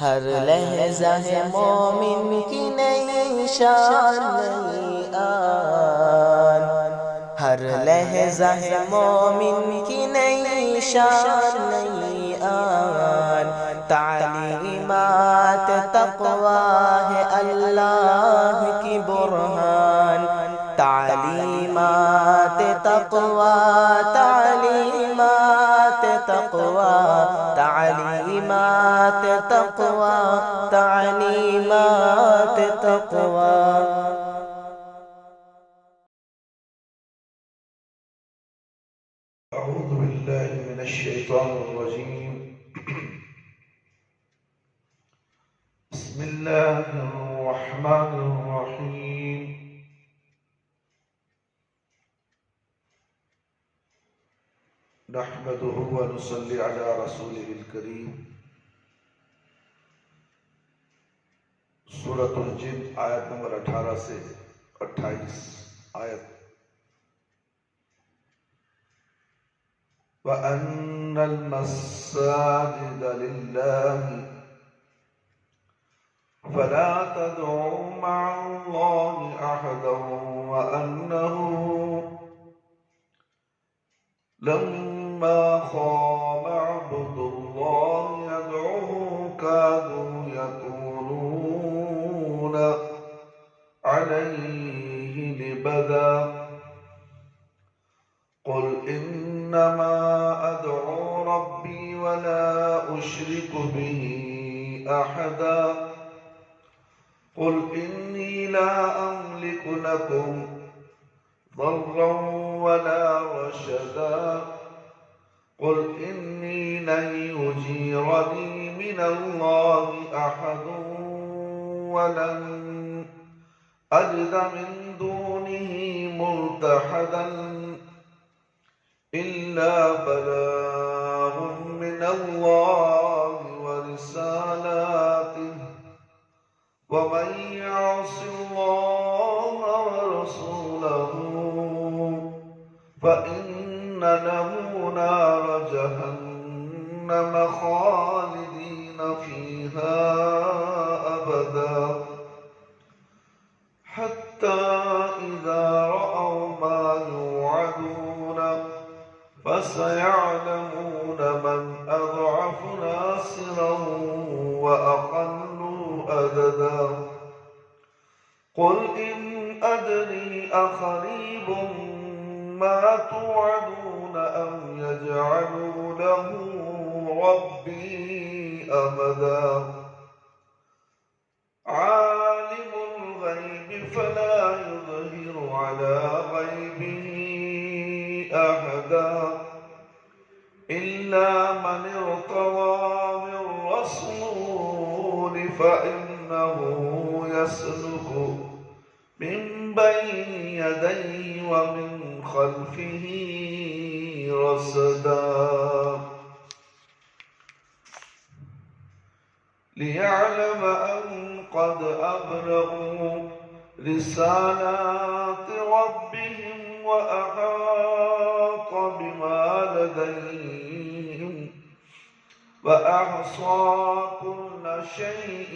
ہر لحظہ ہے مومن کی نئی شان نئی آن، ہر لحظہ ہے مومن کی نئی شان نئی آن، تعلیمات تقویٰ ہے اللہ کی برہان، تعلیمات تقویٰ، تعلیمات تقویٰ، تعلیمات تقویٰ، تعلیمات تقویٰ۔ أعوذ بالله من الشيطان الرجيم. بسم الله الرحمن الرحيم. نحمده ونصلي على رسوله الكريم. سورة الجن آیت نمبر 18 سے 28 آیت. وَأَنَّ الْمَسَاجِدَ لِلَّهِ فَلَا تَدْعُوا مَعَ اللَّهِ أَحَدًا وَأَنَّهُ لَمَّا قَامَ عَبْدُ اللَّهِ يَدْعُوهُ كَادُوا يَكُونُونَ عَلَيْهِ لِبَدًا. قُلْ إِنَّمَا أَدْعُو رَبِّي وَلَا أُشْرِكُ بِهِ أَحَدًا. قُلْ إِنِّي لَا أَمْلِكُ لَكُمْ ضَرًّا وَلَا رَشَدًا. قُلْ إِنِّي لَن يُجِيرَنِي مِنَ اللَّهِ أَحَدٌ وَلَنْ أَجِدَ مِن دُونِهِ مُلْتَحَدًا إِلَّا بَلَاغٌ مِّنَ اللَّهِ وَرِسَالَاتِهِ. وَمَن يَعْصِ اللَّهَ وَرَسُولَهُ فَإِنَّ لَهُ نَارَ جَهَنَّمَ خَالِدِينَ فِيهَا أَبَدًا. حَتَّى إِذَا رَأَوْا مَا يُوعَدُونَ فَسَيَعْلَمُونَ مَنْ أَضْعَفُ نَاصِرًا وَأَقَلُّ عَدَدًا. قُلْ إِنْ أَدْرِي أَقَرِيبٌ مَا تُوعَدُونَ أَمْ يَجْعَلُ لَهُ رَبِّي أَمَدًا. عَالِمُ الْغَيْبِ فَلَا يُظْهِرُ عَلَى غَيْبِهِ أَحَدًا إِلَّا مَنِ ارْتَضَىٰ مِن رَّسُولٍ فَإِنَّهُ يَسْلُكُ مِن بَيْنِ يَدَيْهِ وَمِن خَلْفِهِ رَصَدًا. لِيَعْلَمَ أَن قَدْ أَبْلَغُوا رِسَالَاتِ رَبِّهِمْ وَأَحَاطَ بِمَا لَدَيْهِمْ وَأَحْصَىٰ كُلَّ شَيْءٍ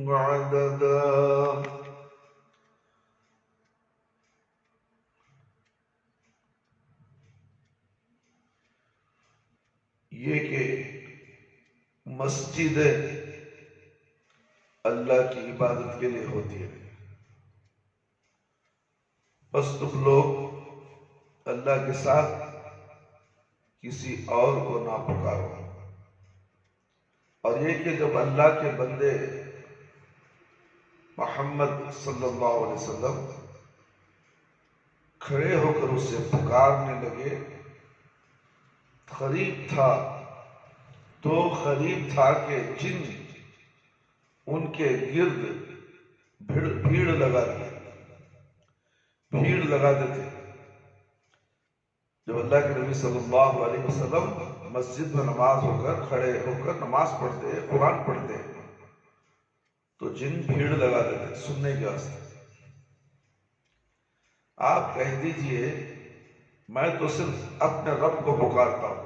عَدَدًا. یہ کہ مسجد اللہ کی عبادت کے لیے ہوتی ہے، بس تم لوگ اللہ کے ساتھ کسی اور کو نہ پکارو. اور یہ کہ جب اللہ کے بندے محمد صلی اللہ علیہ وسلم کھڑے ہو کر اسے پکارنے لگے، قریب تھا کہ جن ان کے گرد بھیڑ لگاتے تھے. جب اللہ کے نبی صلی اللہ علیہ وسلم مسجد میں نماز کھڑے ہو کر نماز پڑھتے، قرآن پڑھتے، تو جن بھیڑ لگاتے تھے سننے کے واسطے. آپ کہہ دیجئے میں تو صرف اپنے رب کو پکارتا ہوں.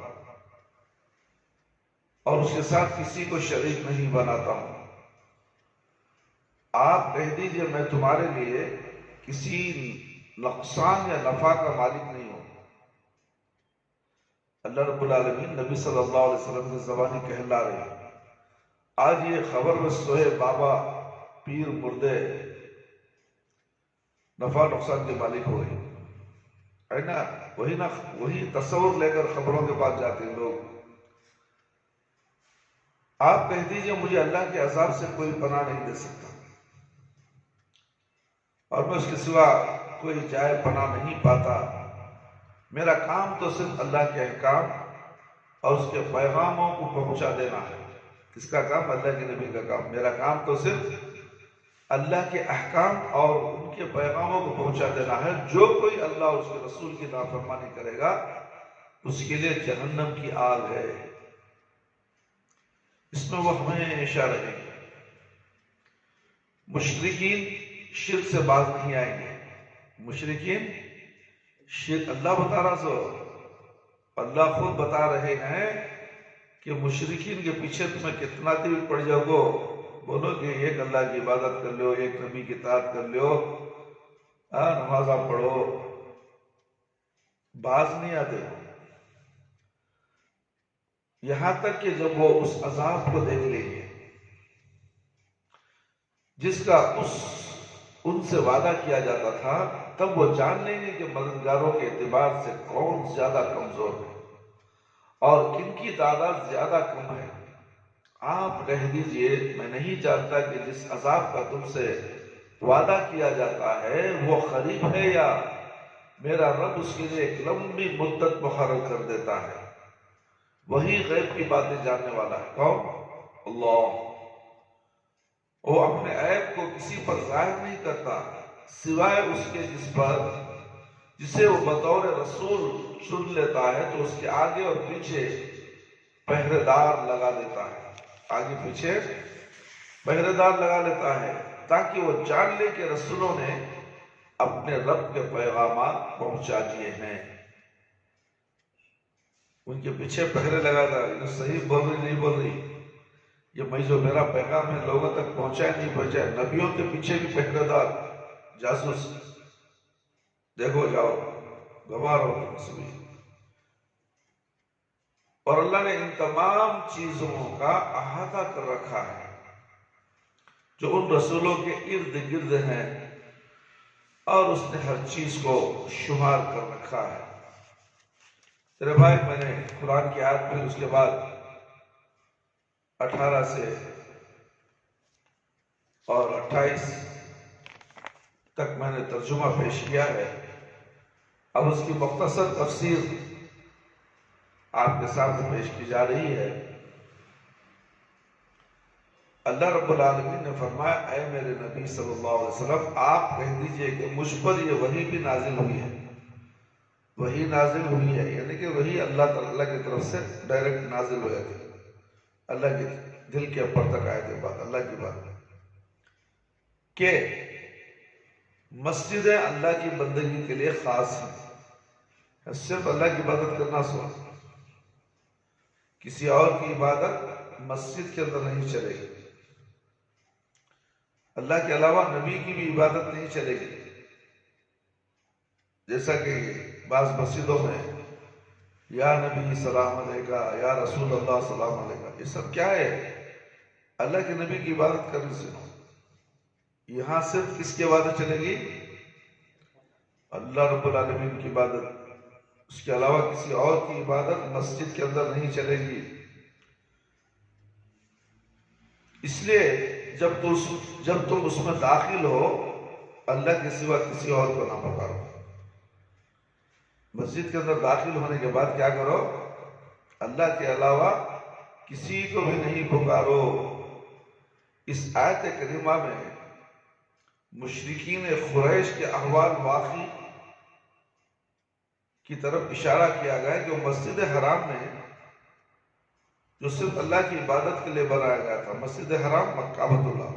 اور اس کے ساتھ کسی کو شریک نہیں بناتا ہوں۔ آپ کہہ دیجئے میں تمہارے لیے کسی نقصان یا نفع کا مالک نہیں ہوں۔ اللہ رب العالمین نبی صلی اللہ علیہ وسلم کی زبانی کہلا رہے ہیں۔ آج یہ خبر میں سوئے بابا پیر مردے نفع نقصان کے مالک ہو گئے ہے نا، وہی تصور لے کر خبروں کے پاس جاتے ہیں لوگ۔ آپ کہہ دیجئے مجھے اللہ کے عذاب سے کوئی پناہ نہیں دے سکتا، اور میں اس کے سوا کوئی جائے پناہ نہیں پاتا۔ میرا کام تو صرف اللہ کے احکام اور اس کے پیغاموں کو پہنچا دینا ہے۔ کس کا کام؟ اللہ کے نبی کا کام۔ میرا کام تو صرف اللہ کے احکام اور ان کے پیغاموں کو پہنچا دینا ہے۔ جو کوئی اللہ اور اس کے رسول کی نافرمانی کرے گا اس کے لیے جہنم کی آگ ہے، اس میں وہ ہمیشہ رہیں گے۔ مشرکین شرک سے باز نہیں آئیں گے۔ مشرکین شرک، اللہ بتا رہا سو، اللہ خود بتا رہے ہیں کہ مشرکین کے پیچھے تمہیں کتنا دل پڑ جاؤ گو، بولو کہ ایک اللہ کی عبادت کر لو، ایک نبی کی اطاعت کر لو، نمازاں پڑھو، باز نہیں آتے۔ یہاں تک کہ جب وہ اس عذاب کو دیکھ لیں گے جس کا ان سے وعدہ کیا جاتا تھا، تب وہ جان لیں گے کہ مددگاروں کے اعتبار سے کون زیادہ کمزور ہے اور کن کی تعداد زیادہ کم ہے۔ آپ کہہ دیجئے میں نہیں جانتا کہ جس عذاب کا تم سے وعدہ کیا جاتا ہے وہ قریب ہے یا میرا رب اس کے لیے ایک لمبی مدت مقرر کر دیتا ہے۔ وہی غیب کی باتیں جاننے والا ہے۔ کون؟ اللہ۔ وہ اپنے عیب کو کسی پر ظاہر نہیں کرتا سوائے اس کے جسے وہ بطور رسول چن لیتا ہے، تو اس کے آگے اور پیچھے پہرے دار لگا دیتا ہے۔ آگے پیچھے پہرے دار لگا لیتا ہے تاکہ وہ جان لے کہ رسولوں نے اپنے رب کے پیغامات پہنچا دیے ہیں۔ ان کے پیچھے پہرے لگا تھا، یہ صحیح بول رہی نہیں بول رہی، یہ میں جو میرا پیغام ہے لوگوں تک پہنچائے نہیں پہنچائے۔ نبیوں کے پیچھے بھی پہرے دار، جاسوس، دیکھو جاؤ گواہ رہو سبھی۔ اور اللہ نے ان تمام چیزوں کا احاطہ کر رکھا ہے جو ان رسولوں کے ارد گرد ہیں، اور اس نے ہر چیز کو شمار کر رکھا ہے۔ تیرے بھائی، میں نے قرآن کی آیت پھر اس کے بعد 18 سے اور 28 تک میں نے ترجمہ پیش کیا ہے۔ اب اس کی مختصر تفسیر آپ کے سامنے پیش کی جا رہی ہے۔ اللہ رب العالمین نے فرمایا، اے میرے نبی صلی اللہ علیہ وسلم، آپ کہہ دیجئے کہ مجھ پر یہ وحی بھی نازل ہوئی ہے۔ وحی نازل ہوئی ہے یعنی کہ وحی اللہ تعالیٰ کی طرف سے ڈائریکٹ نازل ہوئے تھے، اللہ کے دل کے اوپر تک آئے تھے بات، اللہ کی بات، کہ مسجدیں اللہ کی بندگی کے لیے خاص ہیں۔ صرف اللہ کی عبادت کرنا سو، کسی اور کی عبادت مسجد کے اندر نہیں چلے گی، اللہ کے علاوہ نبی کی بھی عبادت نہیں چلے گی۔ جیسا کہ بعض مسجدوں میں یا نبی سلام علیکہ، یا رسول اللہ سلام علیکہ، یہ سب کیا ہے؟ اللہ کے نبی کی عبادت کرنے سے۔ یہاں صرف کس کی عبادت چلے گی؟ اللہ رب العالمین کی عبادت، اس کے علاوہ کسی اور کی عبادت مسجد کے اندر نہیں چلے گی۔ اس لیے جب تم اس میں داخل ہو، اللہ کے سوا کسی اور کو نہ پکارو۔ مسجد کے اندر داخل ہونے کے بعد کیا کرو؟ اللہ کے علاوہ کسی کو بھی نہیں پکارو۔ اس آیت کریمہ میں مشرکین قریش کے احوال واقعی کی طرف اشارہ کیا گیا کہ وہ مسجد حرام میں جو صرف اللہ کی عبادت کے لیے بنایا گیا تھا، مسجد حرام کعبۃ اللہ،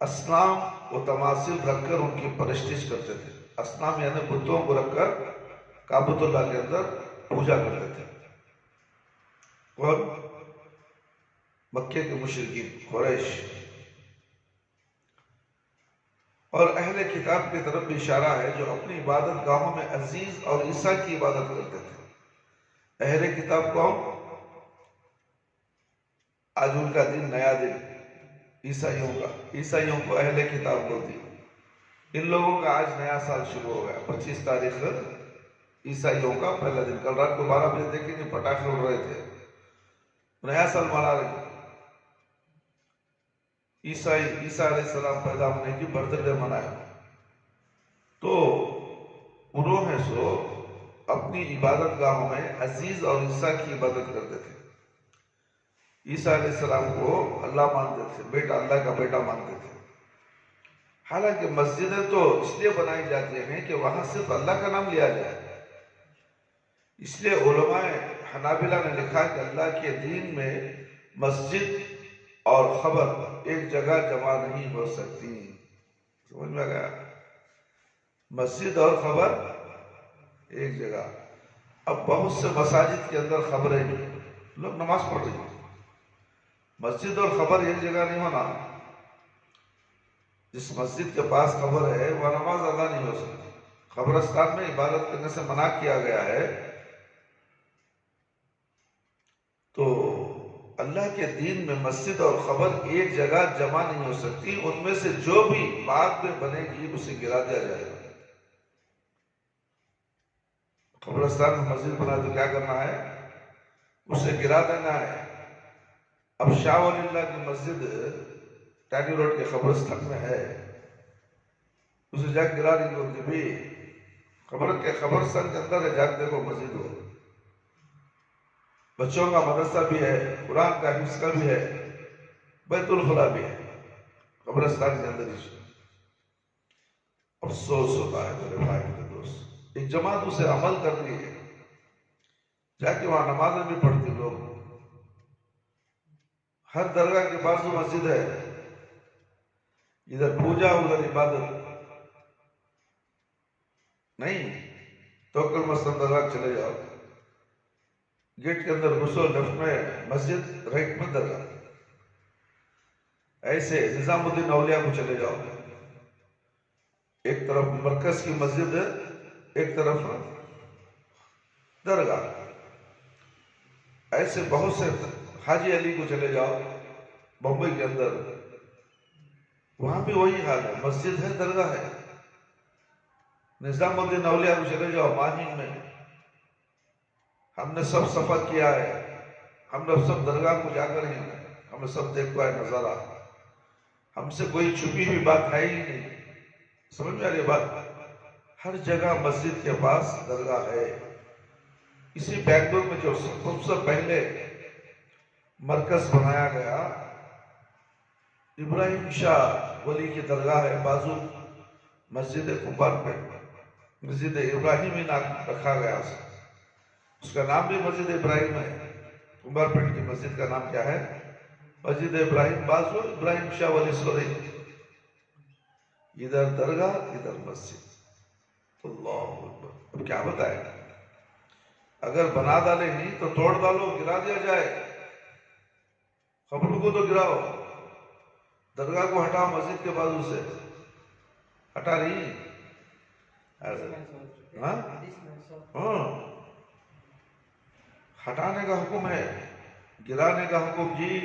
اصنام و تماثیل رکھ کر ان کی پرستش کرتے تھے۔ اصنام یعنی بتوں کو رکھ کر کعبۃ اللہ کے اندر پوجا کرتے تھے۔ کون؟ مکے کے مشرکین قریش. اور اہل کتاب کی طرف بھی اشارہ ہے جو اپنی عبادت گاہوں میں عزیز اور عیسیٰ کی عبادت کرتے تھے. اہل کتاب کون؟ آج ان کا دن نیا دن عیسائیوں کا. عیسائیوں کو اہل کتاب بولتی. ان لوگوں کا آج نیا سال شروع ہو گیا. 25 تاریخ عیسائیوں کا پہلا دن. کل رات کو 12 بجے دیکھیں کہ پٹاخے اڑ رہے تھے. نیا سال منا رہے ہیں. عیسیٰ علیہ السلام پیدا ہونے کی برتھ ڈے منایا. تو انہوں نے سو اپنی عبادت گاہوں میں عزیز اور عیسیٰ کی عبادت کرتے تھے. عیسیٰ علیہ السلام کو اللہ مانتے تھے, بیٹا, اللہ کا بیٹا مانتے تھے. حالانکہ مسجدیں تو اس لیے بنائی جاتی ہیں کہ وہاں صرف اللہ کا نام لیا جائے. اس لیے علماء حنابلہ نے لکھا کہ اللہ کے دین میں مسجد اور خبر ایک جگہ جمع نہیں ہو سکتی. سمجھ میں گیا؟ مسجد اور خبر ایک جگہ. اب بہت سے مساجد کے اندر خبریں بھی, لوگ نماز پڑھ رہے ہیں. مسجد اور خبر ایک جگہ نہیں ہونا. جس مسجد کے پاس خبر ہے وہ نماز ادا نہیں ہو سکتی. قبرستان میں عبادت کرنے سے منع کیا گیا ہے. تو اللہ کے دین میں مسجد اور خبر ایک جگہ جمع نہیں ہو سکتی. ان میں سے جو بھی بعد میں بنے گی اسے گرا دیا جائے گا. قبرستان میں مسجد بنا تو کیا کرنا ہے؟ اسے گرا دینا ہے. اب شاہ ولی اللہ کی مسجد ٹانی روڈ کے قبرستان میں ہے, اسے جا کے گرا نہیں ہوگی. بھی قبرستان کے اندر ہے, جا کے دیکھو مسجد ہو. بچوں کا مدرسہ بھی ہے, قرآن کا حفظ کا بھی ہے, بیت الخلا بھی ہے قبرستان کے اندر. افسوس ہوتا ہے میرے بھائی میرے دوست, ایک جماعت اسے عمل کر رہی ہے, جا کے وہاں نمازیں بھی پڑھتی لوگ. ہر درگاہ کے پاس وہ مسجد ہے, ادھر پوجا ادھر عبادت نہیں. توکل مسجد درگاہ چلے جاؤ, گیٹ کے اندر گھسو, لیفٹ میں مسجد, رائٹ میں درگاہ. ایسے نظام الدین اولیاء کو چلے جاؤ, ایک طرف مرکز کی مسجد ہے, ایک طرف درگاہ. ایسے بہت سے. حاجی علی کو چلے جاؤ بمبئی کے اندر, وہاں بھی وہی حال ہے, مسجد ہے درگاہ ہے. نظام الدین اولیاء کو چلے جاؤ ماہین میں, ہم نے سب سفر کیا ہے, ہم نے سب درگاہ کو جا کر ہی ہمیں سب دیکھ پائے نظارہ. ہم سے کوئی چھپی ہوئی بات ہے ہی نہیں. سمجھ میں آ رہی بات؟ ہر جگہ مسجد کے پاس درگاہ ہے. اسی بینگلور میں جو سب سے پہلے مرکز بنایا گیا, ابراہیم شاہ ولی کی درگاہ ہے بازو مسجد کمبار پہ, مسجد ابراہیمی نام رکھا گیا اسے. اس کا نام بھی مسجد ابراہیم ہے. کمبار پیٹ کی مسجد کا نام کیا ہے؟ مسجد ابراہیم بازو ابراہیم شاہ ولی سوری. ادھر درگاہ ادھر مسجد. اللہ اکبر. اب کیا بتائے, اگر بنا ڈالے نہیں تو توڑ ڈالو, گرا دیا جائے. قبر کو تو گراؤ, درگاہ کو ہٹاؤ مسجد کے بازو سے. ہٹا نہیں, ہاں ہٹانے کا حکم ہے, گرانے کا حکم جی.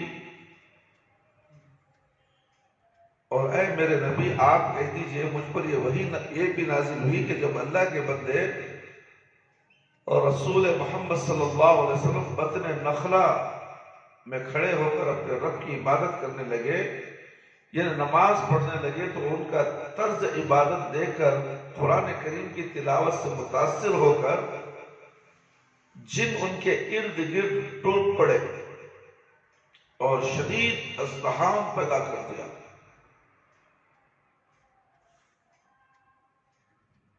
اور اے میرے نبی آپ کہہ دیجئے مجھ پر یہ بھی نازل ہوئی کہ جب اللہ کے بندے اور رسول محمد صلی اللہ علیہ وسلم بطن نخلا میں کھڑے ہو کر اپنے رب کی عبادت کرنے لگے, یعنی نماز پڑھنے لگے, تو ان کا طرز عبادت دیکھ کر قرآن کریم کی تلاوت سے متاثر ہو کر جن ان کے ارد گرد ٹوٹ پڑے اور شدید ازدحام پیدا کر دیا.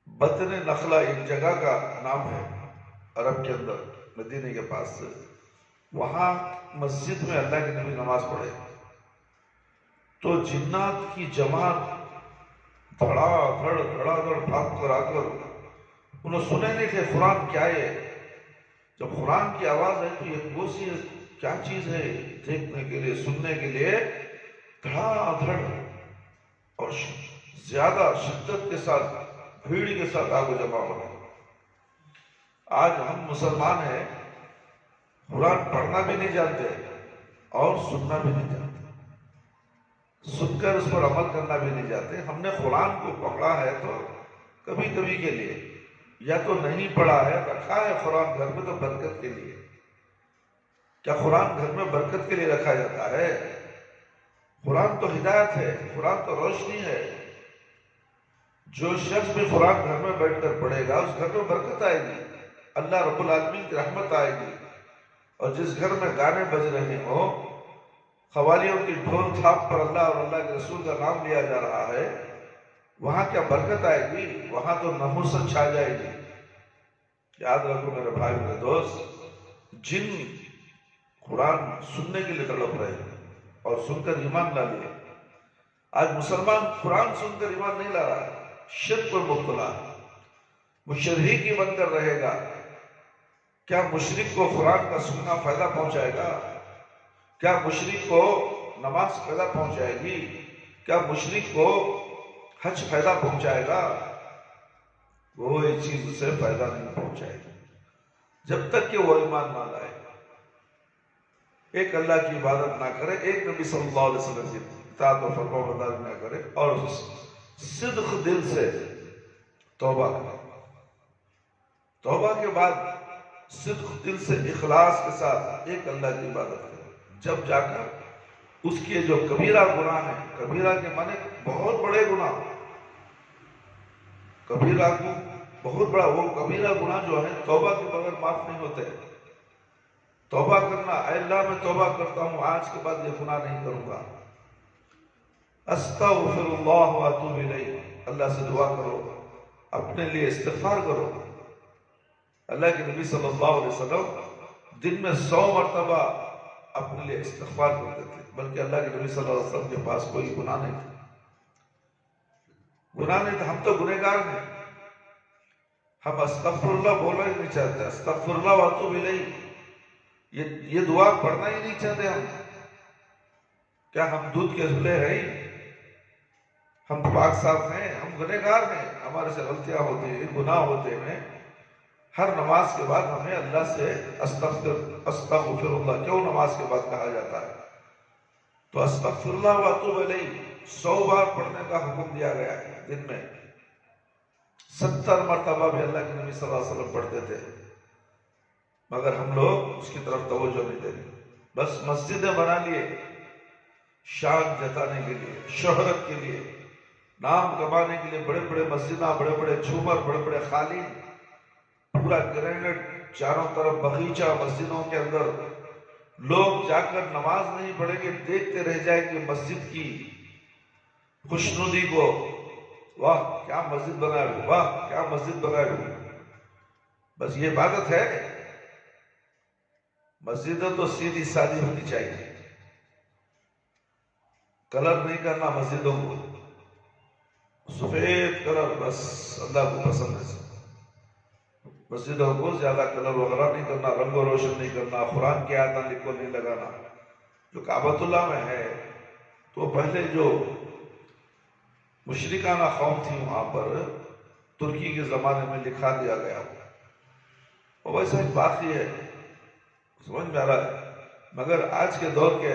بطن نخلا ایک جگہ کا نام ہے عرب کے اندر, مدینے کے پاس سے. وہاں مسجد میں اللہ کے نبی نماز پڑھے تو جنات کی جماعت دھڑا دھڑ بھاگ کر آ کر, انہوں سنے نہیں تھے قرآن کیا ہے. جب قرآن کی آواز ہے تو یہ کیا چیز ہے دیکھنے کے لیے سننے کے لیے دھڑا دھڑ اور زیادہ شدت کے ساتھ بھیڑ کے ساتھ آگے جمع ہو رہے ہیں۔ آج ہم مسلمان ہیں، قرآن پڑھنا بھی نہیں جانتے اور سننا بھی نہیں جانتے، سن کر اس پر عمل کرنا بھی نہیں جانتے۔ ہم نے قرآن کو پکڑا ہے تو کبھی کبھی کے لیے، یا تو نہیں پڑھا ہے، رکھا ہے قرآن گھر میں تو برکت کے لیے۔ کیا قرآن گھر میں برکت کے لیے رکھا جاتا ہے؟ قرآن تو ہدایت ہے، قرآن تو روشنی ہے۔ جو شخص بھی قرآن گھر میں بیٹھ کر پڑھے گا اس گھر میں برکت آئے گی، اللہ رب العالمین کی رحمت آئے گی۔ اور جس گھر میں گانے بج رہے ہوں، قوالیوں کی ڈھول تھاپ پر اللہ اور اللہ کے رسول کا نام لیا جا رہا ہے، وہاں کیا برکت آئے گی؟ وہاں تو نحوست چھا جائے گی۔ یاد رکھو میرے بھائی میرے دوست، جن قرآن سننے کے لیے تڑپ رہے ہیں اور سن کر ایمان لا لیے، آج مسلمان قرآن سن کر ایمان نہیں لا رہا ہے، شرک پر مبتلا ہے، مشرک ہی بن کر رہے گا۔ کیا مشرک کو قرآن کا سننا فائدہ پہنچائے گا؟ کیا مشرک کو نماز فائدہ پہنچائے گی؟ کیا مشرک کو حج فائدہ پہنچائے گا؟ وہ ایک چیز اسے فائدہ نہیں پہنچائے گی جب تک کہ وہ ایمان نہ لائے، ایک اللہ کی عبادت نہ کرے، ایک نبی صلی اللہ علیہ وسلم کی اطاعت و فرما برداری نہ کرے، اور صدق دل سے توبہ کرے۔ توبہ کے بعد صدق دل سے اخلاص کے ساتھ ایک اللہ کی عبادت کرے، جب جا کر اس کے جو کبیرہ گناہ ہیں، کبیرہ کے معنی بہت بڑے گناہ، کبیرہ کو بہت بڑا، وہ کبیرہ گناہ جو ہے توبہ کے بغیر معاف نہیں ہوتے۔ توبہ کرنا، اے اللہ میں توبہ کرتا ہوں، آج کے بعد یہ گناہ نہیں کروں گا، استغفر اللہ واتوب الیہ، اللہ سے دعا کرو، اپنے لیے استغفار کرو۔ اللہ کے نبی صلی اللہ علیہ وسلم دن میں 100 مرتبہ اپنے لیے استغفار کرتے تھے، بلکہ اللہ کے نبی صلی اللہ علیہ وسلم کے پاس کوئی گناہ نہیں تھا، گناہ نہیں تھا۔ ہم تو گنہگار ہیں، ہم استغفر اللہ بولنا ہی نہیں چاہتے، استغفر اللہ واتوب الیہ یہ دعا پڑھنا ہی نہیں چاہتے ہم۔ کیا ہم دودھ کے دھلے ہیں؟ ہم پاک صاف ہیں؟ ہم گنہگار ہیں، ہمارے سے غلطیاں ہوتی ہیں، گناہ ہوتے ہیں۔ ہر نماز کے بعد ہمیں اللہ سے استغفر اللہ کیوں نماز کے بعد کہا جاتا ہے؟ تو استغفر اللہ واتوب الیہ 100 بار پڑھنے کا حکم دیا گیا ہے دن میں۔ 70 مرتبہ بھی اللہ کے نبی صلی اللہ علیہ وسلم پڑھتے تھے، مگر ہم لوگ اس کی طرف توجہ نہیں دیتے، بس مسجدیں بنا لیے شان جتانے کے لیے، شہرت کے لیے، نام کمانے کے لیے، بڑے بڑے مسجدیں، بڑے بڑے جھومر، بڑے بڑے قالین، پورا گرینڈ، چاروں طرف باغیچہ مسجدوں کے اندر۔ لوگ جا کر نماز نہیں پڑھیں گے، دیکھتے رہ جائیں گے مسجد کی خوشنودی کو، واہ کیا مسجد بنائے ہوئے، واہ کیا مسجد بنائے ہوئے۔ بس یہ عبادت ہے؟ مسجدیں تو سیدھی سادی ہونی چاہیے، کلر نہیں کرنا مسجدوں کو، سفید کلر بس اللہ کو پسند ہے۔ مسجدوں کو زیادہ کلر وغیرہ نہیں کرنا، رنگ و روشن نہیں کرنا، قرآن کی آیتیں لکھ کر نہیں لگانا۔ جو کعبۃ اللہ میں ہے تو پہلے جو مشرکانہ قوم تھی وہاں پر ترکی کے زمانے میں لکھا دیا گیا، اور ویسا ہی باقی ہے، سمجھ میں آ رہا ہے، مگر آج کے دور کے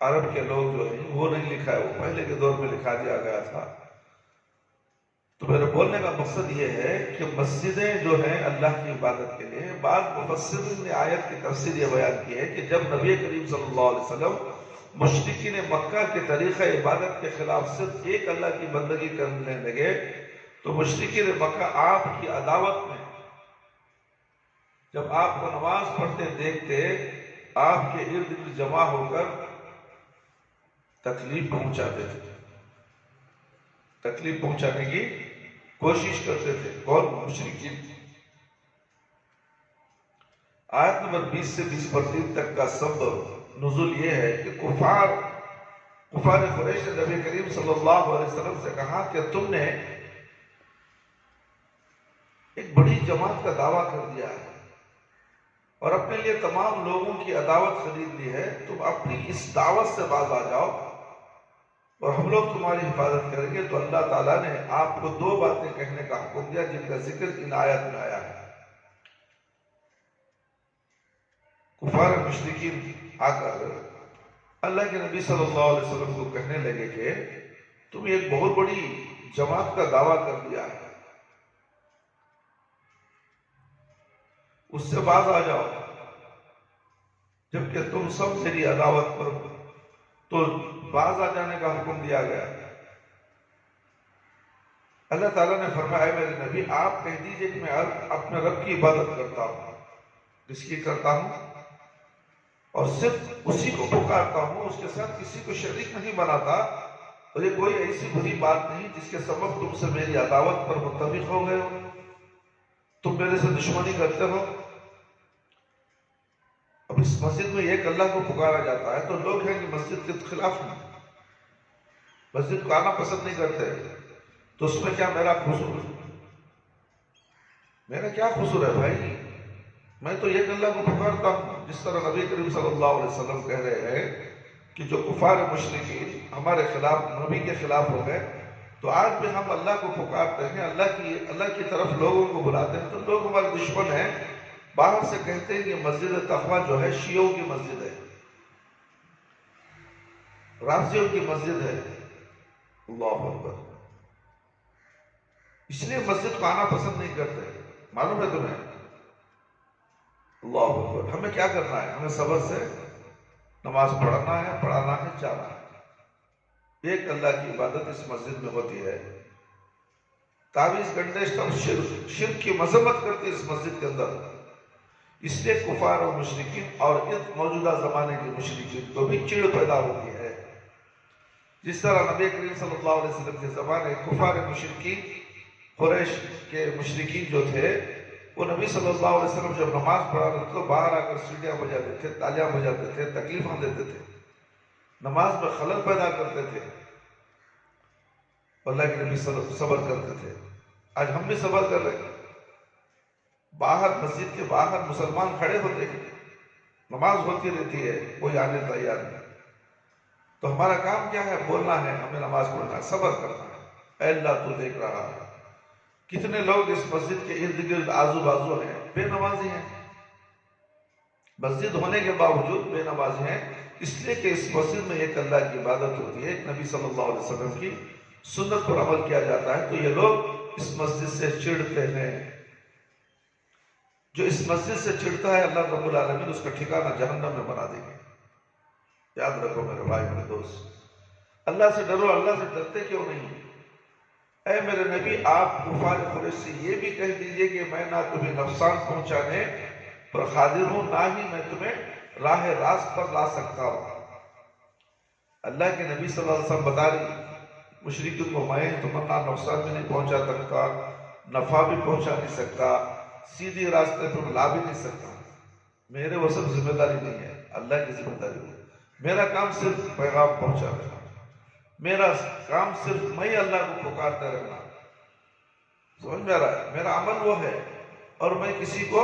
عرب کے لوگ جو ہیں وہ نہیں لکھا ہے، وہ پہلے کے دور میں لکھا دیا گیا تھا۔ تو میرے بولنے کا مقصد یہ ہے کہ مسجدیں جو ہیں اللہ کی عبادت کے لیے، بعض مفسرین نے آیت کی تفسیر یہ بیان کی ہے کہ جب نبی کریم صلی اللہ علیہ وسلم مشرکین مکہ کے طریقہ عبادت کے خلاف صرف ایک اللہ کی بندگی کرنے لگے تو مشرکین مکہ آپ کی عداوت میں جب آپ کو نماز پڑھتے دیکھتے آپ کے ارد گرد جمع ہو کر تکلیف پہنچاتے تھے، تکلیف پہنچانے کی کوشش کرتے تھے۔ کون؟ مشرکین۔ آیت نمبر 20 سے 20 تک کا سبب نزول یہ ہے کہ کفار قریش نے نبی کریم صلی اللہ علیہ وسلم سے کہا کہ تم نے ایک بڑی جماعت کا دعویٰ کر دیا ہے، اور اپنے لیے تمام لوگوں کی عداوت خرید لی ہے، تم اپنی اس دعوت سے باز آ جاؤ اور ہم لوگ تمہاری حفاظت کریں گے۔ تو اللہ تعالیٰ نے آپ کو دو باتیں کہنے کا حکم دیا جن کا ذکر ان آیت میں آیا ہے۔ کفار مشرکین آ کر اللہ کے نبی صلی اللہ علیہ وسلم کو کہنے لگے کہ تم ایک بہت بڑی جماعت کا دعویٰ کر دیا ہے، اس سے باز آ جاؤ، جبکہ تم سب میری عداوت پر تو باز آ جانے کا حکم دیا گیا۔ اللہ تعالیٰ نے فرمایا اے میرے نبی آپ کہہ دیجئے کہ میں اپنے رب کی عبادت کرتا ہوں، جس کی کرتا ہوں، اور صرف اسی کو پکارتا ہوں، اس کے ساتھ کسی کو شریک نہیں بناتا، اور یہ کوئی ایسی بری بات نہیں جس کے سبب تم سے میری عداوت پر متفق ہو گئے ہو، تم میرے سے دشمنی کرتے ہو۔ اب اس مسجد میں ایک اللہ کو پکارا جاتا ہے تو لوگ ہیں کہ مسجد کے خلاف ہیں، مسجد کو آنا پسند نہیں کرتے، تو اس میں کیا میرا قصور ہے؟ میرا کیا قصور ہے بھائی؟ میں تو ایک اللہ کو پکارتا ہوں، جس طرح نبی کریم صلی اللہ علیہ وسلم کہہ رہے ہیں کہ جو کفار مشرکین ہمارے خلاف نبی کے خلاف ہو گئے، تو آج بھی ہم اللہ کو پکارتے ہیں، اللہ کی طرف لوگوں کو بلاتے ہیں، تو لوگ ہمارے دشمن ہیں، باہر سے کہتے ہیں کہ مسجد تقویٰ جو ہے شیعوں کی مسجد ہے، رافضیوں کی مسجد ہے۔ اللہ اکبر، اس لیے مسجد کو آنا پسند نہیں کرتے، معلوم ہے تمہیں؟ اللہ اکبر، ہمیں کیا کرنا ہے؟ ہمیں صبر سے نماز پڑھنا ہے، پڑھانا ہے، چاہنا ہے۔ ایک اللہ کی عبادت اس مسجد میں ہوتی ہے، تعویذ گنڈش سب شرک کی مذمت کرتی ہے اس مسجد کے اندر، اس لیے کفار اور مشرکین اور اس موجودہ زمانے کے مشرکین کو بھی چڑ پیدا ہوتی ہے۔ جس طرح نبی کریم صلی اللہ علیہ وسلم کے زمانے کفار مشرکین قریش کے مشرکین جو تھے، وہ نبی صلی اللہ علیہ وسلم جب نماز پڑھا رہے تو باہر آ کر سیٹیاں بجاتے تھے، تالیاں بجاتے تھے، تکلیفاں دیتے تھے، نماز میں خلل پیدا کرتے تھے، اللہ کے نبی صبر کرتے تھے۔ آج ہم بھی صبر کر رہے ہیں، باہر مسجد کے باہر مسلمان کھڑے ہوتے ہیں، نماز ہوتی رہتی ہے، کوئی آنے تیار نہیں، تو ہمارا کام کیا ہے؟ بولنا ہے، ہمیں نماز پڑھنا ہے، صبر کرنا ہے۔ اے اللہ تو دیکھ رہا ہے کتنے لوگ اس مسجد کے ارد گرد آزو بازو ہیں، بے نمازی ہیں، مسجد ہونے کے باوجود بے نمازی ہیں، اس لیے کہ اس مسجد میں ایک اللہ کی عبادت ہوتی ہے، ایک نبی صلی اللہ علیہ وسلم کی سنت پر عمل کیا جاتا ہے، تو یہ لوگ اس مسجد سے چڑھتے ہیں۔ جو اس مسجد سے چڑھتا ہے اللہ رب العالمین اس کا ٹھکانہ جہنم میں بنا دیں گے۔ یاد رکھو میرے بھائی میرے دوست، اللہ سے ڈرو، اللہ سے ڈرتے کیوں نہیں؟ اے میرے نبی آپ کفار قریش سے یہ بھی کہہ دیجئے کہ میں نہ تمہیں نقصان پہنچانے پر قادر ہوں، نہ ہی میں تمہیں راہ راست پر لا سکتا ہوں۔ اللہ کے نبی صلی اللہ علیہ وسلم بتا رہی مشرکین کو میں تمہارا نقصان بھی نہیں پہنچا سکتا، نفع بھی پہنچا نہیں سکتا، سیدھی راستے پر لا بھی نہیں سکتا، میرے وہ سب ذمہ داری نہیں ہے، اللہ کی ذمہ داری ہے، میرا کام صرف پیغام پہنچا رہنا، میرا کام صرف میں اللہ کو پکارتا رہنا، سمجھ میں آ رہا ہے؟ میرا عمل وہ ہے، اور میں کسی کو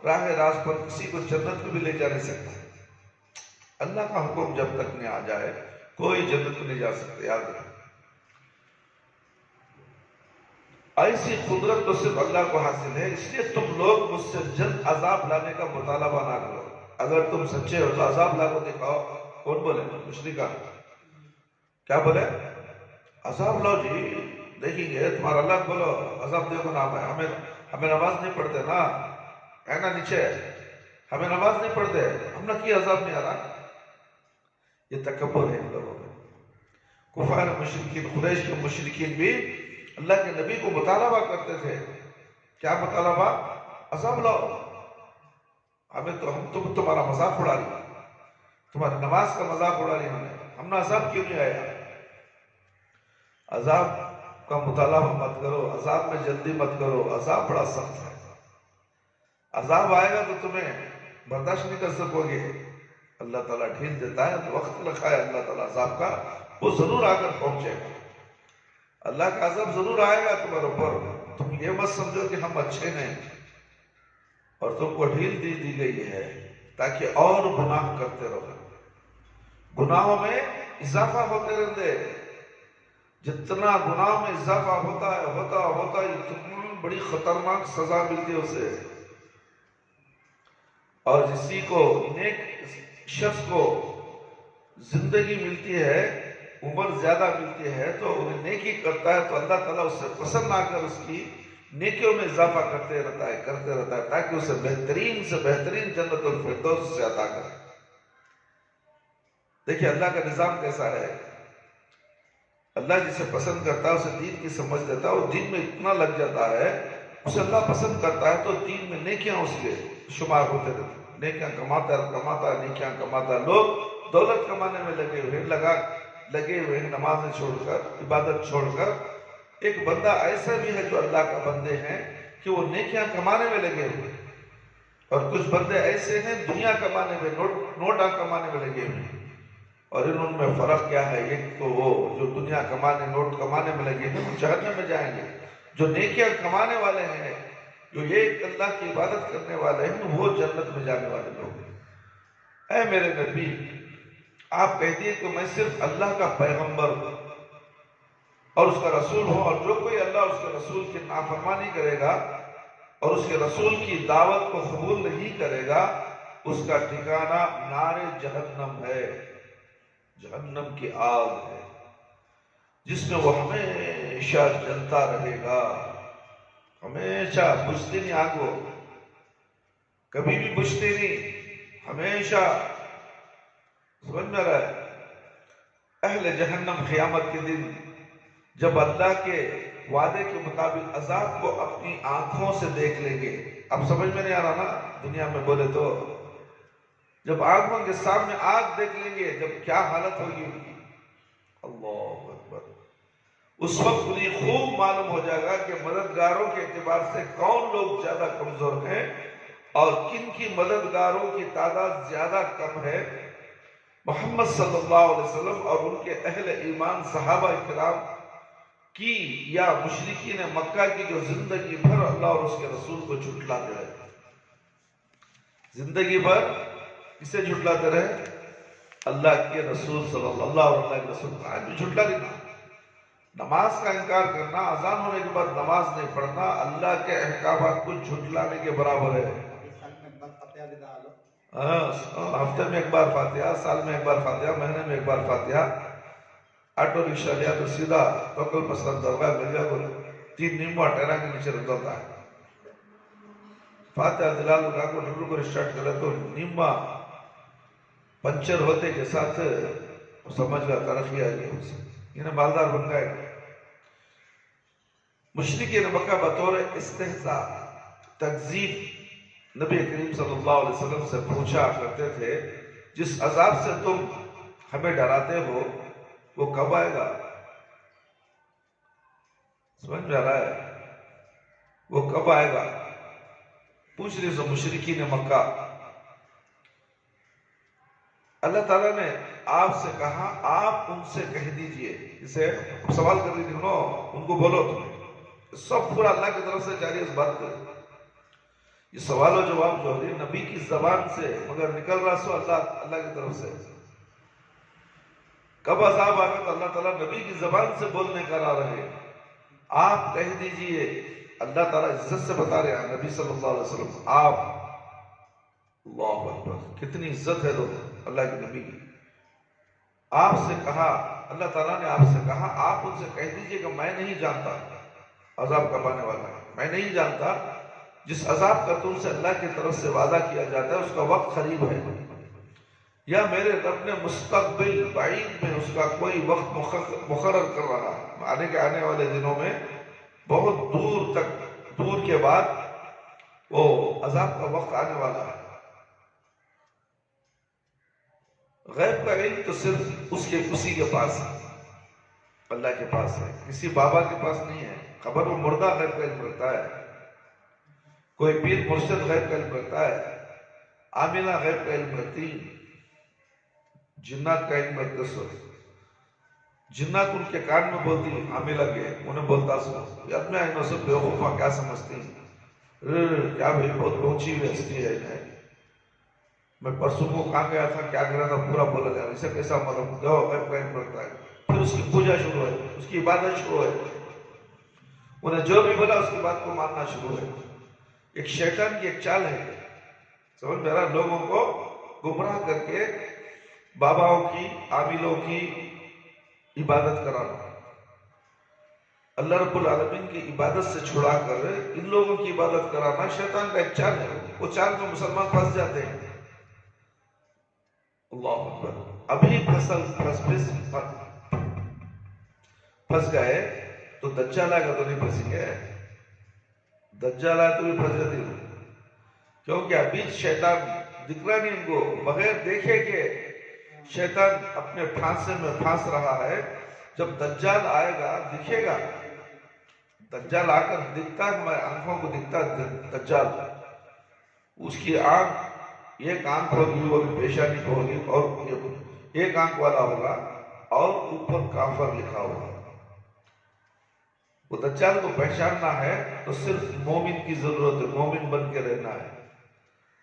راہ راست پر کسی کو جنت میں بھی لے جا نہیں سکتا، اللہ کا حکم جب تک نہیں آ جائے کوئی جنت میں نہیں جا سکتے۔ یاد رکھیں ایسی قدرت تو صرف اللہ کو حاصل ہے، اس لیے تم لوگ مجھ سے جلد عذاب لانے کا مطالبہ نہ کرو، اگر تم سچے ہو تو عذاب لا کو دکھاؤ۔ کون بولے؟ مشرکان کیا بولے؟ عذاب لاؤ جی، دیکھیں گے تمہارا اللہ، بولو عذاب دیکھو نا، ہمیں نماز نہیں پڑھتے نا، کہنا نیچے ہمیں نماز نہیں پڑھتے، ہم نے کی عذاب نہیں آ رہا۔ یہ تکبر ہے ان لوگوں میں۔ کفار مشرکین قریش کے مشرکین بھی اللہ کے نبی کو مطالبہ کرتے تھے، کیا مطالبہ؟ عذاب لاؤ، تم تمہارا مذاق اڑا لی، تمہاری نماز کا مذاق اڑا لی ہم نے عذاب کیوں نہیں آیا؟ عذاب کا مطالبہ مت کرو، عذاب میں جلدی مت کرو، عذاب بڑا سخت ہے، عذاب آئے گا تو تمہیں برداشت نہیں کر سکو گے، اللہ تعالیٰ ڈھیل دیتا ہے، وقت رکھا ہے اللہ تعالیٰ عذاب کا، وہ ضرور آ کر پہنچے گا، اللہ کا عذاب ضرور آئے گا تمہارے اوپر، تم یہ مت سمجھو کہ ہم اچھے ہیں اور تم کو ڈھیل دی گئی ہے تاکہ اور گناہ کرتے رہو، گناہوں میں اضافہ ہوتے رہتے، جتنا گناہ میں اضافہ ہوتا ہے اتنی بڑی خطرناک سزا ملتی ہے اسے۔ اور جسی کو نیک شخص کو زندگی ملتی ہے، عمر زیادہ ملتی ہے، تو وہ نیکی کرتا ہے تو اللہ تعالیٰ اس سے پسند آ کر اس کی نیکیوں میں اضافہ کرتے رہتا ہے تاکہ اسے بہترین سے بہترین جنت الفردوس سے عطا کرے۔ دیکھیں اللہ کا نظام کیسا ہے، اللہ جسے پسند کرتا ہے اسے دین کی سمجھ دیتا ہے، وہ دین میں اتنا لگ جاتا ہے، اسے اللہ پسند کرتا ہے تو دین میں نیکیاں اس کے شمار ہوتے رہتے، نیکیاں کماتا۔ لوگ دولت کمانے میں لگے ہوئے ہیں، نمازیں چھوڑ کر، عبادت چھوڑ کر۔ ایک بندہ ایسا بھی ہے جو اللہ کا بندے ہیں کہ وہ نیکیاں کمانے میں لگے ہوئے ہیں، اور کچھ بندے ایسے ہیں دنیا کمانے میں، نوٹا کمانے میں لگے ہوئے ہیں۔ اور ان میں فرق کیا ہے؟ ایک تو وہ جو دنیا کمانے، نوٹ کمانے میں لگے ہیں وہ جہنم میں جائیں گے، جو نیکیاں کمانے والے ہیں، جو ایک اللہ کی عبادت کرنے والے ہیں، وہ جنت میں جانے والے لوگ ہیں۔ اے میرے نبی، آپ کہتی ہیں کہ میں صرف اللہ کا پیغمبر ہوں اور اس کا رسول ہوں، اور جو کوئی اللہ اور اس کے رسول کی نافرمانی کرے گا اور اس کے رسول کی دعوت کو قبول نہیں کرے گا، اس کا ٹھکانہ نار جہنم ہے، جہنم کی آگ ہے، جس میں وہ ہمیشہ جلتا رہے گا، ہمیشہ بجھتی نہیں آگ، وہ کبھی بھی بجھتی نہیں، ہمیشہ۔ سمجھ میں رہا ہے؟ اہل جہنم قیامت کے دن جب اللہ کے وعدے کے مطابق عذاب کو اپنی آنکھوں سے دیکھ لیں گے، اب سمجھ میں نہیں آ رہا نا، دنیا میں بولے تو جب آنکھوں کے سامنے آگ دیکھ لیں گے، جب کیا حالت ہوگی ان کی، اللہ اکبر۔ اس وقت انہیں خوب معلوم ہو جائے گا کہ مددگاروں کے اعتبار سے کون لوگ زیادہ کمزور ہیں اور کن کی مددگاروں کی تعداد زیادہ کم ہے۔ محمد صلی اللہ علیہ وسلم اور ان کے اہل ایمان صحابہ کرام کی یا مشرکین مکہ کی جو زندگی بھر اللہ اور اس کے رسول کو جھٹلاتے رہے، زندگی بھر کسے جھٹلاتے رہے؟ اللہ کے رسول صلی اللہ علیہ وسلم۔ آج بھی جھٹلا دینا، نماز کا انکار کرنا، اذان ہونے کے بعد نماز نہیں پڑھنا اللہ کے احکامات کو جھٹلانے کے برابر ہے۔ ہفتے میں ایک بار فاتحہ، سال میں ایک بار فاتحہ، مہینے میں ایک بار فاتحہ، آٹو رکشہ لیا تو سیدھا توکل پسند درگاہ مل گیا، بولے 3 نیمبو ٹیرا کے نیچے رکھ دیتا ہے، فاتحہ دلال لگا کو ڈرو کو ریسٹارٹ کرے تو نیمبا پنچر ہوتے کے ساتھ سمجھ گیا ترقی آ گئی، انہیں مالدار بن گئے۔ مشرکین مکہ بطور استہزاء، تکذیب نبی کریم صلی اللہ علیہ وسلم سے پوچھا کرتے تھے، جس عذاب سے تم ہمیں ڈراتے ہو وہ کب آئے گا؟ سمجھ میں آ رہا ہے؟ وہ کب آئے گا؟ پوچھ رہے سو مشرکین مکہ۔ اللہ تعالیٰ نے آپ سے کہا آپ ان سے کہہ دیجئے، اسے سوال کر دیجئے، ان کو بولو تمہیں، سب پورا اللہ کی طرف سے جاری اس بات کو۔ یہ سوال و جواب جو ہے نبی کی زبان سے مگر نکل رہا سو اللہ کی طرف سے۔ کب عذاب آگا تو اللہ تعالیٰ نبی کی زبان سے بولنے کرا رہے، آپ کہہ دیجئے۔ اللہ تعالیٰ عزت سے بتا رہے ہیں نبی صلی اللہ علیہ وسلم، آپ، اللہ اکبر، کتنی عزت ہے اللہ کے نبی کی۔ آپ سے کہا، اللہ تعالیٰ نے آپ سے کہا آپ ان سے کہہ دیجئے کہ میں نہیں جانتا عذاب کب آنے والا ہے، میں نہیں جانتا، جس عذاب کا تم سے اللہ کی طرف سے وعدہ کیا جاتا ہے اس کا وقت قریب ہے، یا میرے رب نے مستقبل بعید میں اس کا کوئی وقت مقرر کر رہا ہے، آنے والے دنوں میں بہت دور کے بعد وہ عذاب کا وقت آنے والا ہے۔ غیب کا علم تو صرف اسی کے پاس ہے، اللہ کے پاس ہے، کسی بابا کے پاس نہیں ہے۔ خبر وہ مردہ غیب کا علم رکھتا ہے، کوئی پیر مرشد غیب کا علم رکھتا ہے، آمینہ غیب کا علم رکھتی، جنات کا علم رکھتے سو، جنات ان کے کان میں بولتی عاملہ کے، انہیں بولتا سو، یاد میں آئینوں سے بے وقوفہ کیا سمجھتی ہیں، کیا بھائی بہت پہنچی ہوئی ہستی ہے انہیں، میں پرسوں کو کہاں گیا تھا، کیا کرا تھا، پورا بولا جا رہا، اسے کیسا مطلب جاؤ غیب قائم کرتا ہے، پھر اس کی پوجا شروع ہے، اس کی عبادت شروع ہے، انہیں جو بھی بولا اس کی بات کو ماننا شروع ہے۔ ایک شیطان کی ایک چال ہے، سمجھ میں آ رہا، لوگوں کو گمراہ کر کے باباؤں کی، عاملوں کی عبادت کرانا، اللہ رب العالمین کی عبادت سے چھڑا کر ان لوگوں کی عبادت کرانا شیطان کا ایک چال ہے، وہ چال میں مسلمان پھنس جاتے ہیں۔ اللہ اکبر، ابھی پھنس گئے تو دجال آئے گا تو نہیں پھنسیں گے، دجال آئے تو بھی پھنس جاتے ہیں، کیونکہ ابھی شیطان دکھ رہا نہیں ان کو، بغیر دیکھے کہ شیطان اپنے پھانسے میں پھانس رہا ہے۔ جب دجال آئے گا دکھے گا، دجال آ کر دکھتا ہے، ہمارے آنکھوں کو دکھتا ہے دجال، اس کی آنکھ ایک آنکھ ہوگی، وہ بھی پیشانی کو ہوگی، اور ایک آنکھ والا ہوگا اور اوپر کافر لکھا ہوگا۔ وہ دجال کو پہچاننا ہے تو صرف مومن کی ضرورت ہے، مومن بن کے رہنا ہے،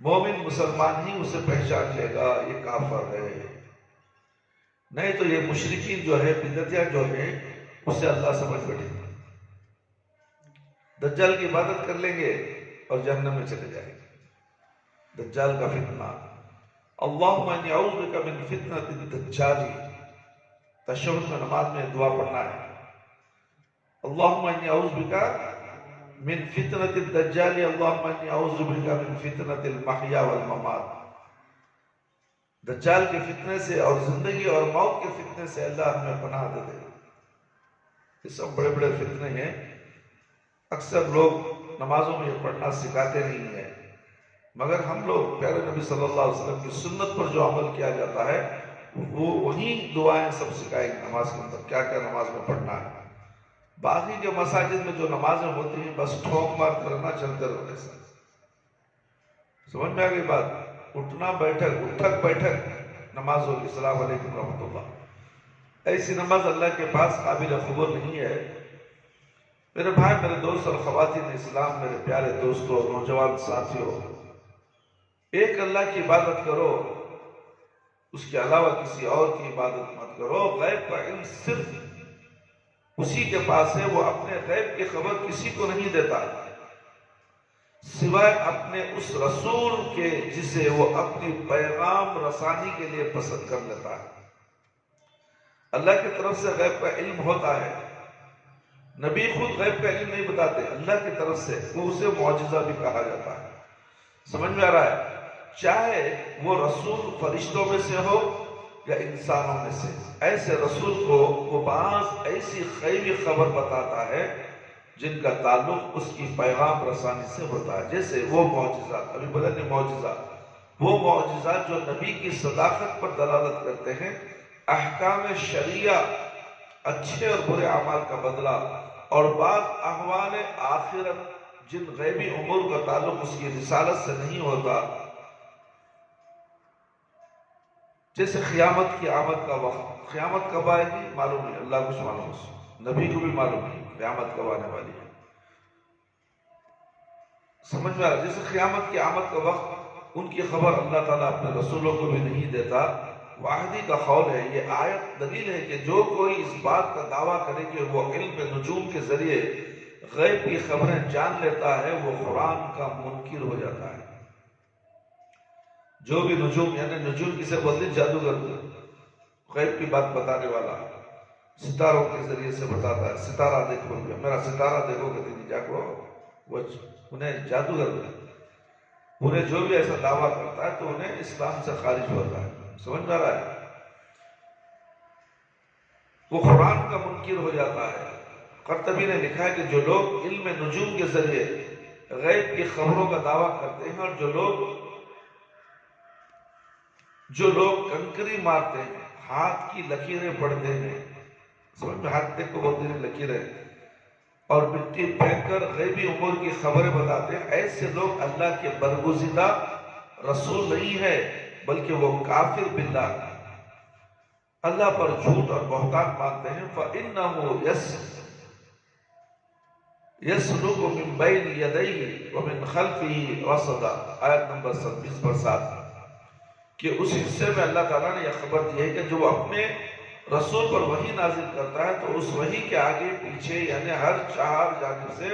مومن مسلمان ہی اسے پہچان لے گا یہ کافر ہے، نہیں تو یہ مشرکین جو ہے، بدعتیاں جو ہیں، اسے اللہ سمجھ بیٹھے گا، دجال کی عبادت کر لیں گے اور جہنم میں چلے جائیں گے۔ دجال کا فتنہ، اللہم انی اعوذ بک من فتنۃ الدجال، تشہد میں نماز میں دعا پڑھنا ہے، اللہم انی اعوذ بک من فتنۃ الدجال، اللہم انی اعوذ بک من فتنۃ المحیا والممات، دجال کے فتنے سے اور زندگی اور موت کے فتنے سے اللہ ہمیں پناہ دے دے۔ یہ سب بڑے بڑے فتنے ہیں، اکثر لوگ نمازوں میں یہ پڑھنا سکھاتے نہیں ہیں، مگر ہم لوگ پیارے نبی صلی اللہ علیہ وسلم کی سنت پر جو عمل کیا جاتا ہے وہ وہی دعائیں سب سکھائیں گے نماز کے اندر، کیا کیا نماز میں پڑھنا ہے۔ باقی کے مساجد میں جو نمازیں ہوتی ہیں بس ٹھوک مار کرنا، چلتے رہو ایسا، سمجھ میں آ گئی بات، اٹھنا بیٹھک، اٹھک بیٹھک نماز ہوگی، السلام علیکم رحمۃ اللہ، ایسی نماز اللہ کے پاس قابل قبول نہیں ہے۔ میرے بھائی، میرے دوست اور خواتین اسلام، میرے پیارے دوستوں اور نوجوان ساتھیوں، ایک اللہ کی عبادت کرو، اس کے علاوہ کسی اور کی عبادت مت کرو۔ غیب کا علم صرف اسی کے پاس ہے، وہ اپنے غیب کی خبر کسی کو نہیں دیتا سوائے اپنے اس رسول کے جسے وہ اپنی پیغام رسانی کے لیے پسند کر لیتا ہے۔ اللہ کی طرف سے غیب کا علم ہوتا ہے، نبی خود غیب کا علم نہیں بتاتے، اللہ کی طرف سے، وہ اسے معجزہ بھی کہا جاتا ہے۔ سمجھ میں آ رہا ہے؟ چاہے وہ رسول فرشتوں میں سے ہو یا انسانوں میں سے، ایسے رسول کو وہ بعض ایسی غیبی خبر بتاتا ہے جن کا تعلق اس کی پیغام رسانی سے ہوتا ہے، جیسے وہ معجزات، ابھی بولے نہیں معجزات، وہ معجزات جو نبی کی صداقت پر دلالت کرتے ہیں، احکام شریعہ، اچھے اور برے اعمال کا بدلہ، اور بعض احوال آخرت جن غیبی امور کا تعلق اس کی رسالت سے نہیں ہوتا، جیسے قیامت کی آمد کا وقت، قیامت کب آئے گی معلوم نہیں، اللہ کچھ معلوم ہے، نبی کو بھی معلوم نہیں قیامت کب آنے والی ہے، سمجھ میں آ رہا؟ جیسے قیامت کی آمد کا وقت، ان کی خبر اللہ تعالیٰ اپنے رسولوں کو بھی نہیں دیتا۔ واحدی کا قول ہے، یہ آیت دلیل ہے کہ جو کوئی اس بات کا دعویٰ کرے کہ وہ علم نجوم کے ذریعے غیب کی خبریں جان لیتا ہے، وہ قرآن کا منکر ہو جاتا ہے۔ جو بھی نجوم، یعنی نجوم کسے بولتے ہیں؟ جادوگر، غیب کی بات بتانے والا، ستاروں کے ذریعے سے بتاتا ہے، ستارہ دیکھو گے، میرا ستارہ دیکھو گے تین جاگو، وہ انہیں جادوگر، انہیں جو بھی ایسا دعویٰ کرتا ہے تو انہیں اسلام سے خارج ہوتا ہے، سمجھ میں آ رہا ہے؟ وہ قرآن کا منکر ہو جاتا ہے۔ قرطبی نے لکھا ہے کہ جو لوگ علم نجوم کے ذریعے غیب کی خبروں کا دعویٰ کرتے ہیں، اور جو لوگ کنکری مارتے ہیں، ہاتھ کی لکیریں پڑھتے ہیں، سمجھ میں، ہاتھ دیکھ کو بولتے ہیں لکیریں، اور مٹی پھینک کر غیبی امور کی خبریں بتاتے ہیں، ایسے لوگ اللہ کے برگزیدہ رسول نہیں ہے، بلکہ وہ کافر باللہ، اللہ پر جھوٹ اور بہتان مانتے ہیں۔ فَإِنَّهُ یسلک من بین یدیہ ومن خلفہ رصدا، آیت نمبر 26 پر 7، کہ اس حصے میں اللہ تعالیٰ نے یہ خبر دی ہے کہ جو اپنے رسول پر وحی نازل کرتا ہے تو اس وحی کے آگے پیچھے یعنی ہر چہار جانب سے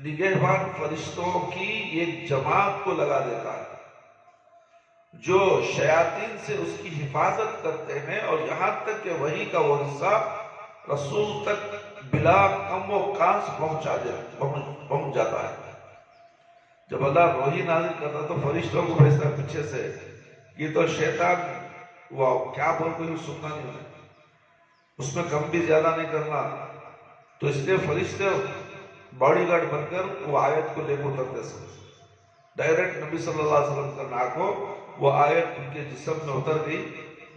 نگہبان فرشتوں کی ایک جماعت کو لگا دیتا ہے جو شیاطین سے اس کی حفاظت کرتے ہیں، اور یہاں تک کہ وحی کا وہ حصہ رسول تک بلا کم و کاس پہنچ جاتا ہے۔ جب اللہ وحی نازل کرتا ہے تو فرشتوں کو بھیجتا ہے پیچھے سے، یہ تو شیطان وہ کیا بول کوئی سننا نہیں ہوتا، اس میں کم بھی زیادہ نہیں کرنا، تو اس لیے فرشتے باڈی گارڈ بن کر وہ آیت کو لے کے اترتے سے ڈائریکٹ نبی صلی اللہ علیہ وسلم کا ناکو وہ آیت ان کے جسم میں اتر گئی،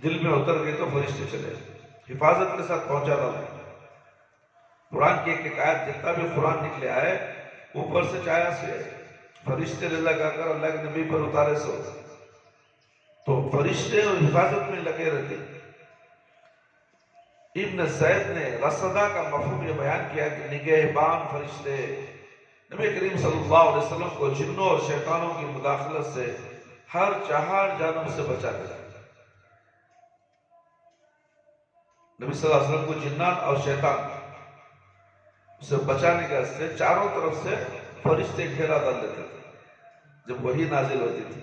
دل میں اتر گئی، تو فرشتے چلے حفاظت کے ساتھ پہنچا رہا۔ قرآن کی ایک آیت جتنا بھی قرآن نکلے آئے اوپر سے چایا سے فرشتے لگا کر اللہ کے نبی پر اتارے سو، تو فرشتے اور حفاظت میں لگے رہتے۔ ابن زید نے رصدہ کا مفہوم یہ بیان کیا کہ نگہبان فرشتے نبی کریم صلی اللہ علیہ وسلم کو جنوں اور شیطانوں کی مداخلت سے ہر چہار جانب سے بچاتے ہیں۔ نبی صلی اللہ علیہ وسلم کو جنات اور شیطان سے بچانے کے واسطے چاروں طرف سے فرشتے گھیرا ڈال لیتے تھے جب وحی نازل ہوتی تھی۔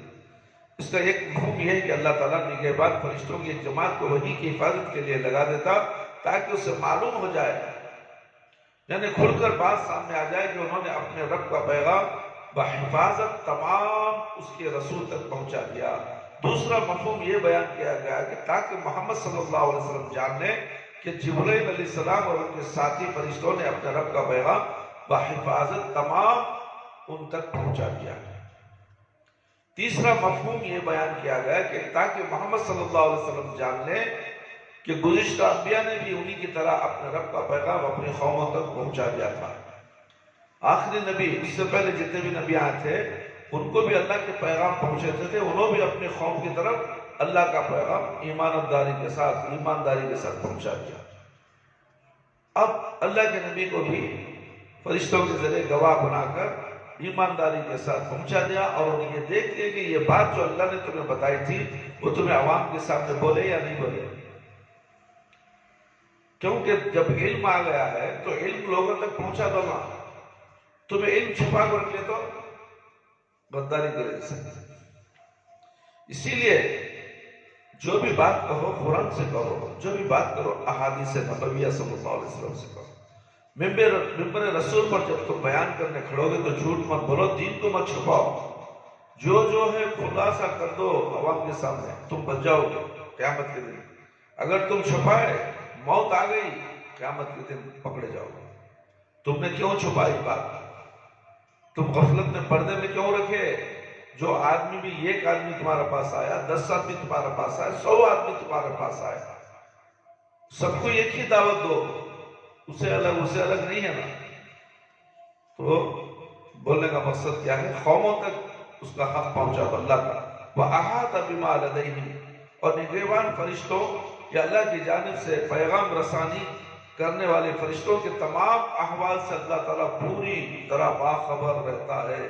اس کا ایک مفہوم یہ ہے کہ اللہ تعالیٰ نگہبان فرشتوں کی ایک جماعت کو وحی کی حفاظت کے لیے لگا دیتا تاکہ اسے معلوم ہو جائے، یعنی کھل کر بات سامنے آ جائے کہ انہوں نے اپنے رب کا پیغام بحفاظت تمام اس کے رسول تک پہنچا دیا۔ دوسرا مفہوم یہ بیان کیا گیا کہ تاکہ محمد صلی اللہ علیہ وسلم جان لیں کہ جبرائیل علیہ السلام اور ان کے ساتھی فرشتوں نے اپنے رب کا پیغام بحفاظت تمام ان تک پہنچا دیا۔ تیسرا مفہوم یہ بیان کیا گیا کہ تاکہ محمد صلی اللہ علیہ وسلم جان لیں کہ گزشتہ انبیاء نے بھی انہی کی طرح اپنے رب کا پیغام اپنی قوموں تک پہنچا دیا تھا۔ آخری نبی، اس سے پہلے جتنے بھی نبی آئے تھے ان کو بھی اللہ کے پیغام پہنچاتے تھے، انہوں بھی اپنی قوم کی طرف اللہ کا پیغام ایمانداری کے ساتھ پہنچا دیا۔ اب اللہ کے نبی کو بھی فرشتوں کے ذریعے گواہ بنا کر ایمانداری کے ساتھ پہنچا دیا، اور انہیں یہ دیکھ لیا کہ یہ بات جو اللہ نے تمہیں بتائی تھی وہ تمہیں عوام کے سامنے بولے یا نہیں بولے، کیونکہ جب علم آ گیا ہے تو علم لوگوں تک پہنچا دو نا، تمہیں علم چھپا کر رکھ لے تو غداری کرے۔ اسی لیے جو بھی بات کہو قرآن سے کہو، جو بھی بات کرو احادیث نبویہ صلی اللہ علیہ وسلم سے کہو۔ ممبر رسول پر جب تم بیان کرنے کھڑو گے تو جھوٹ مت بولو، دین کو مت چھپاؤ، جو ہے خلاصہ کر دو عوام کے سامنے، تم بچ جاؤ گے قیامت کے دن۔ اگر تم چھپائے موت آ گئی، قیامت کے دن پکڑے جاؤ گے۔ تم نے کیوں چھپائی بات؟ تم غفلت میں پردے میں کیوں رکھے؟ جو آدمی بھی، ایک آدمی تمہارے پاس آیا، 10 آدمی تمہارے پاس آئے، 100 آدمی تمہارے پاس آئے، سب کو ایک ہی دعوت دو، اسے الگ نہیں ہے نا۔ تو بولنے کا مقصد کیا ہے؟ قوموں تک اس کا حق پہنچا دو اللہ کا۔ وَأَحَاطَ بِمَا لَدَيْهِمْ، اور نگہبان فرشتوں یا اللہ کی جانب سے پیغام رسانی کرنے والے فرشتوں کے تمام احوال سے اللہ تعالیٰ پوری طرح باخبر رہتا ہے،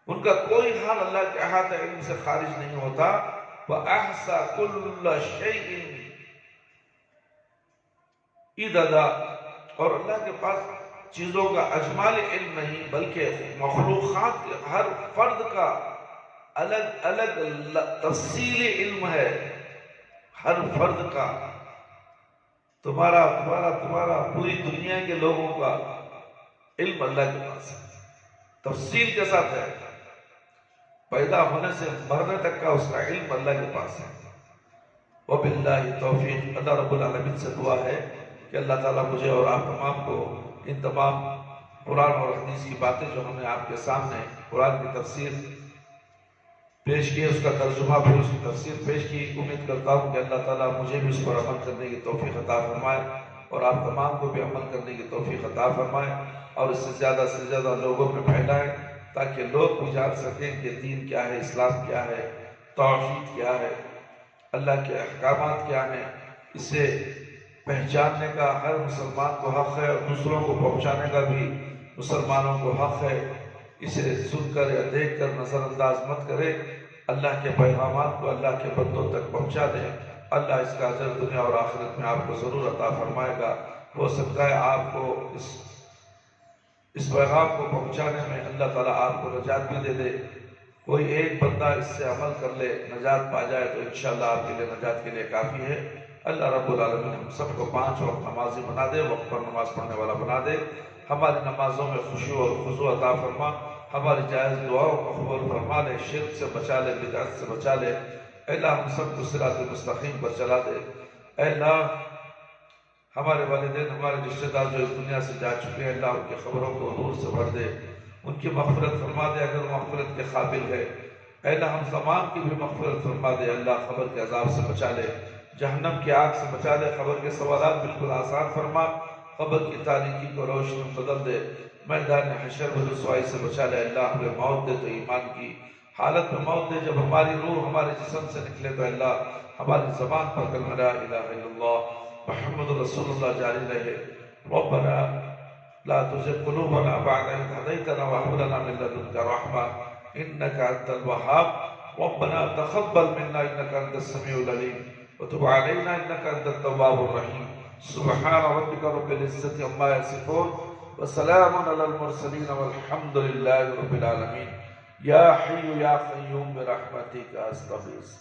ان کا کوئی حال اللہ کے احاطہ علم سے خارج نہیں ہوتا۔ وَأَحْصَى كُلَّ شَيْءٍ عَدَدًا، اور اللہ کے پاس چیزوں کا اجمال علم نہیں بلکہ مخلوقات کے ہر فرد کا الگ الگ تفصیل علم ہے، ہر فرد کا، تمہارا پوری دنیا کے لوگوں کا علم اللہ کے پاس ہے، تفصیل کے ساتھ ہے، پیدا ہونے سے مرنے تک کا اس کا علم اللہ کے پاس ہے۔ وَبِاللَّهِ توفیق۔ اللہ رب العالمین سے دعا ہے کہ اللہ تعالیٰ مجھے اور آپ تمام کو ان تمام قرآن اور حدیث کی باتیں جو ہم نے آپ کے سامنے قرآن کی تفسیر پیش کی، اس کا ترجمہ پھر اس کی تفسیر پیش کی، امید کرتا ہوں کہ اللہ تعالیٰ مجھے بھی اس پر عمل کرنے کی توفیق عطا فرمائے اور آپ تمام کو بھی عمل کرنے کی توفیق عطا فرمائے، اور اس سے زیادہ لوگوں میں پھیلائے تاکہ لوگ بھی جان سکیں کہ دین کیا ہے، اسلام کیا ہے، توحید کیا ہے، اللہ کے احکامات کیا ہیں، اسے پہچاننے کا ہر مسلمان کو حق ہے، اور دوسروں کو پہنچانے کا بھی مسلمانوں کو حق ہے۔ اسے سن کر یا دیکھ کر نظر انداز مت کرے، اللہ کے پیغامات کو اللہ کے بندوں تک پہنچا دے۔ اللہ اس کا اجر دنیا اور آخرت میں آپ کو ضرور عطا فرمائے گا۔ ہو سکتا ہے آپ کو اس پیغام کو پہنچانے میں اللہ تعالیٰ آپ کو نجات بھی دے دے۔ کوئی ایک بندہ اس سے عمل کر لے، نجات پا جائے تو انشاءاللہ آپ کے لیے نجات کے لیے کافی ہے۔ اللہ رب العالمین ہم سب کو 5 وقت نمازی بنا دے، وقت پر نماز پڑھنے والا بنا دے، ہماری نمازوں میں خشوع اور خضوع عطا فرما، ہماری جائز دعاؤں کو قبول فرما لے، شرک سے بچا لے، بدعت سے بچا لے۔ اے اللہ ہم سب کو صراط مستقیم پر چلا دے۔ اے اللہ ہمارے والدین، ہمارے رشتہ دار جو اس دنیا سے جا چکے ہیں، اللہ ان کی خبروں کو نور سے بھر دے، ان کی مغفرت فرما دے اگر وہ مغفرت کے قابل ہے۔ اے اللہ ہم تمام کی بھی مغفرت فرما دے، اللہ قبر کے عذاب سے بچا لے، جہنم کی آگ سے بچا لے، قبر کے سوالات بالکل آسان فرما، قبر کی تاریکی کو روشنی میں بدل دے، میدان حشر میں رسوائی سے بچا لے۔ اللہ ہمیں موت دے تو ایمان کی حالت میں موت دے، جب ہماری روح ہمارے جسم سے نکلے تو اللہ ہماری زبان پر کلمہ لا الہ الا اللہ محمد رسول اللہ جاری رہے۔ ربنا لا تزغ قلوبنا بعد إذ هديتنا وهب لنا من لدنك رحمة إنك أنت الوهاب ربنا تقبل منا إنك أنت السميع العليم وتب علينا إنك أنت التواب الرحيم سبحان ربك رب العزة عما يصفون وسلام على المرسلين والحمد لله رب العالمين يا حي يا قيوم برحمتك أستغيث